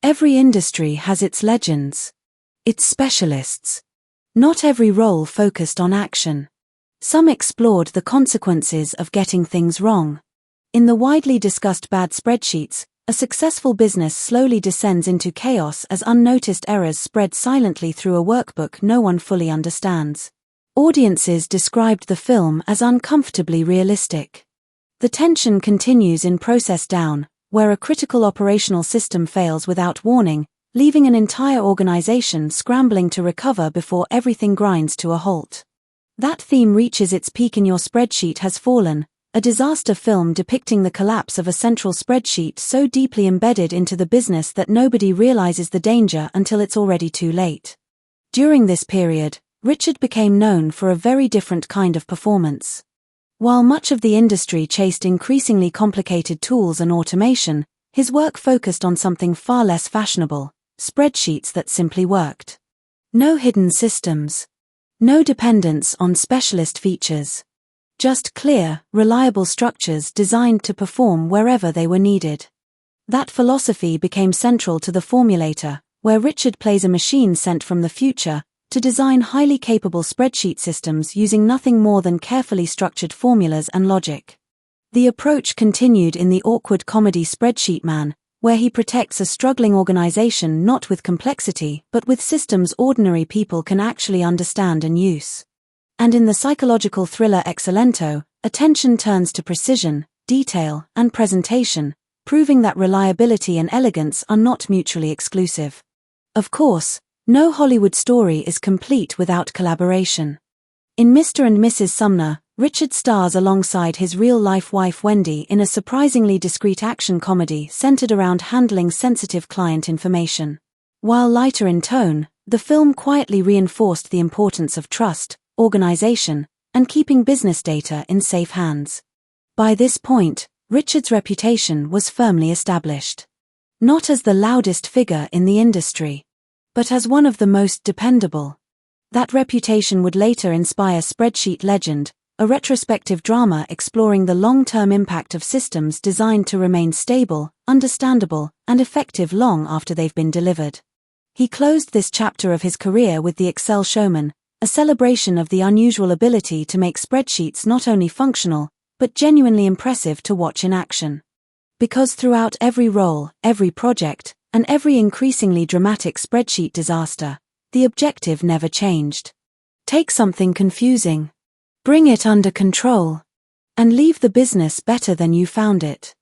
Every industry has its legends, its specialists. Not every role focused on action. Some explored the consequences of getting things wrong. In the widely discussed bad spreadsheets, a successful business slowly descends into chaos as unnoticed errors spread silently through a workbook no one fully understands. Audiences described the film as uncomfortably realistic. The tension continues in Process Down, where a critical operational system fails without warning, leaving an entire organization scrambling to recover before everything grinds to a halt. That theme reaches its peak in Your Spreadsheet Has Fallen, a disaster film depicting the collapse of a central spreadsheet so deeply embedded into the business that nobody realizes the danger until it's already too late. During this period, Richard became known for a very different kind of performance. While much of the industry chased increasingly complicated tools and automation, his work focused on something far less fashionable: spreadsheets that simply worked. No hidden systems. No dependence on specialist features. Just clear, reliable structures designed to perform wherever they were needed. That philosophy became central to The Formulator, where Richard plays a machine sent from the future to design highly capable spreadsheet systems using nothing more than carefully structured formulas and logic. The approach continued in the awkward comedy Spreadsheet Man, where he protects a struggling organization not with complexity but with systems ordinary people can actually understand and use. And in the psychological thriller Excellento, attention turns to precision, detail, and presentation, proving that reliability and elegance are not mutually exclusive. Of course, no Hollywood story is complete without collaboration. In Mr. and Mrs. Sumner, Richard stars alongside his real-life wife Wendy in a surprisingly discreet action comedy centered around handling sensitive client information. While lighter in tone, the film quietly reinforced the importance of trust, organization, and keeping business data in safe hands. By this point, Richard's reputation was firmly established. Not as the loudest figure in the industry, but as one of the most dependable. That reputation would later inspire Spreadsheet Legend, a retrospective drama exploring the long-term impact of systems designed to remain stable, understandable, and effective long after they've been delivered. He closed this chapter of his career with The Excel Showman, a celebration of the unusual ability to make spreadsheets not only functional, but genuinely impressive to watch in action. Because throughout every role, every project, and every increasingly dramatic spreadsheet disaster, the objective never changed. Take something confusing, bring it under control, and leave the business better than you found it.